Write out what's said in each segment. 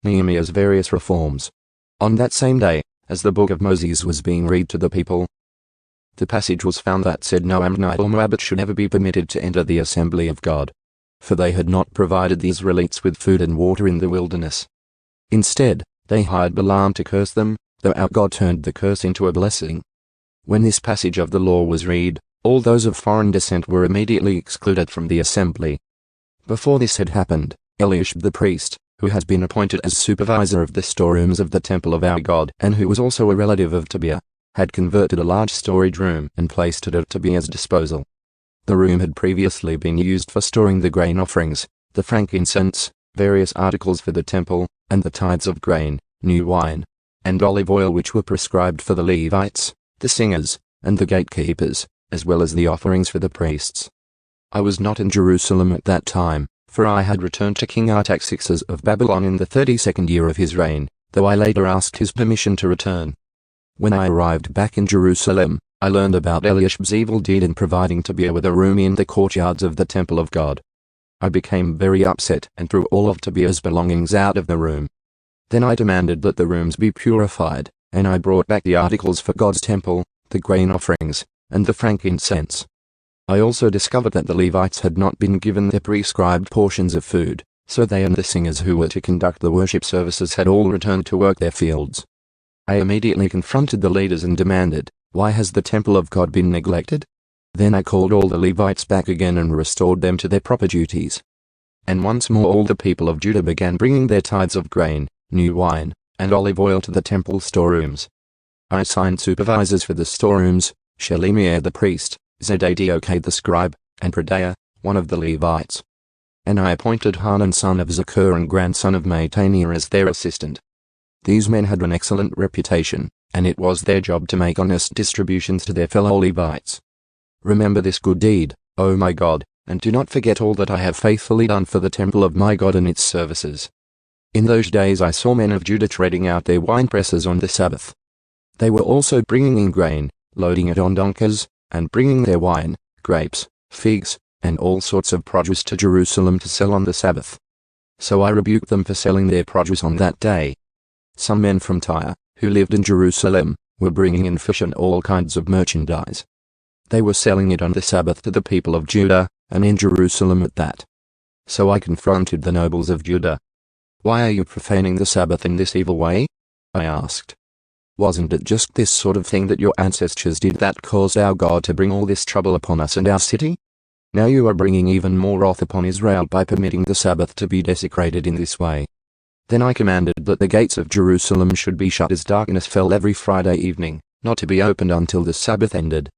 Nehemiah's various reforms. On that same day, as the book of Moses was being read to the people, the passage was found that said no Ammonite or Moabite should ever be permitted to enter the assembly of God, for they had not provided the Israelites with food and water in the wilderness. Instead, they hired Balaam to curse them, though our God turned the curse into a blessing. When this passage of the law was read, all those of foreign descent were immediately excluded from the assembly. Before this had happened, Eliashib the priest, who has been appointed as supervisor of the storerooms of the temple of our God and who was also a relative of Tobiah, had converted a large storage room and placed it at Tobiah's disposal. The room had previously been used for storing the grain offerings, the frankincense, various articles for the temple, and the tithes of grain, new wine, and olive oil which were prescribed for the Levites, the singers, and the gatekeepers, as well as the offerings for the priests. I was not in Jerusalem at that time, for I had returned to King Artaxerxes of Babylon in the 32nd year of his reign, though I later asked his permission to return. When I arrived back in Jerusalem, I learned about Eliashib's evil deed in providing Tobiah with a room in the courtyards of the temple of God. I became very upset and threw all of Tobiah's belongings out of the room. Then I demanded that the rooms be purified, and I brought back the articles for God's temple, the grain offerings, and the frankincense. I also discovered that the Levites had not been given their prescribed portions of food, so they and the singers who were to conduct the worship services had all returned to work their fields. I immediately confronted the leaders and demanded, "Why has the temple of God been neglected?" Then I called all the Levites back again and restored them to their proper duties. And once more all the people of Judah began bringing their tithes of grain, new wine, and olive oil to the temple storerooms. I assigned supervisors for the storerooms, Shelemiah the priest, Zadok the scribe, and Pedaiah, one of the Levites. And I appointed Hanan son of Zakur and grandson of Mattaniah as their assistant. These men had an excellent reputation, and it was their job to make honest distributions to their fellow Levites. Remember this good deed, O my God, and do not forget all that I have faithfully done for the temple of my God and its services. In those days I saw men of Judah treading out their winepresses on the Sabbath. They were also bringing in grain, loading it on donkeys, and bringing their wine, grapes, figs, and all sorts of produce to Jerusalem to sell on the Sabbath. So I rebuked them for selling their produce on that day. Some men from Tyre, who lived in Jerusalem, were bringing in fish and all kinds of merchandise. They were selling it on the Sabbath to the people of Judah, and in Jerusalem at that. So I confronted the nobles of Judah. "Why are you profaning the Sabbath in this evil way?" I asked. "Wasn't it just this sort of thing that your ancestors did that caused our God to bring all this trouble upon us and our city? Now you are bringing even more wrath upon Israel by permitting the Sabbath to be desecrated in this way." Then I commanded that the gates of Jerusalem should be shut as darkness fell every Friday evening, not to be opened until the Sabbath ended.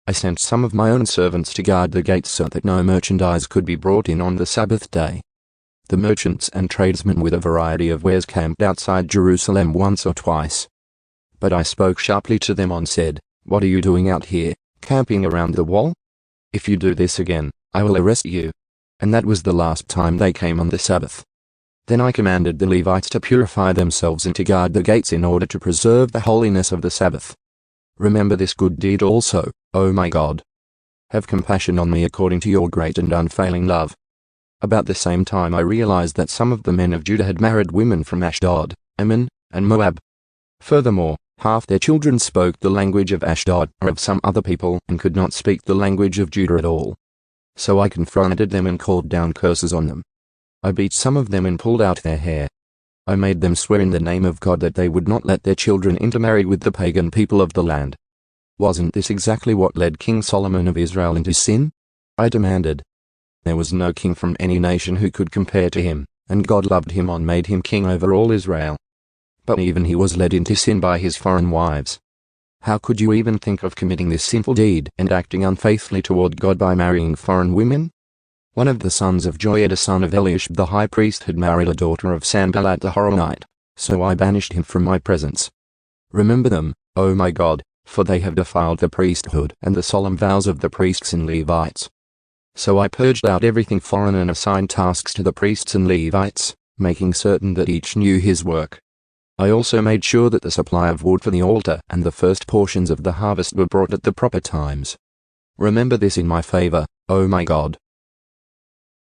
I sent some of my own servants to guard the gates so that no merchandise could be brought in on the Sabbath day. The merchants and tradesmen with a variety of wares camped outside Jerusalem once or twice. But I spoke sharply to them and said, "What are you doing out here, camping around the wall? If you do this again, I will arrest you." And that was the last time they came on the Sabbath. Then I commanded the Levites to purify themselves and to guard the gates in order to preserve the holiness of the Sabbath. Remember this good deed also, O my God. Have compassion on me according to your great and unfailing love. About the same time I realized that some of the men of Judah had married women from Ashdod, Ammon, and Moab. Furthermore, half their children spoke the language of Ashdod or of some other people and could not speak the language of Judah at all. So I confronted them and called down curses on them. I beat some of them and pulled out their hair. I made them swear in the name of God that they would not let their children intermarry with the pagan people of the land. Wasn't this exactly what led King Solomon of Israel into sin? I demanded. There was no king from any nation who could compare to him, and God loved him and made him king over all Israel. But even he was led into sin by his foreign wives. How could you even think of committing this sinful deed and acting unfaithfully toward God by marrying foreign women? One of the sons of Joiada son of Eliashib the high priest had married a daughter of Sanballat the Horonite, so I banished him from my presence. Remember them, O my God, for they have defiled the priesthood and the solemn vows of the priests and Levites. So I purged out everything foreign and assigned tasks to the priests and Levites, making certain that each knew his work. I also made sure that the supply of wood for the altar and the first portions of the harvest were brought at the proper times. Remember this in my favor, O my God.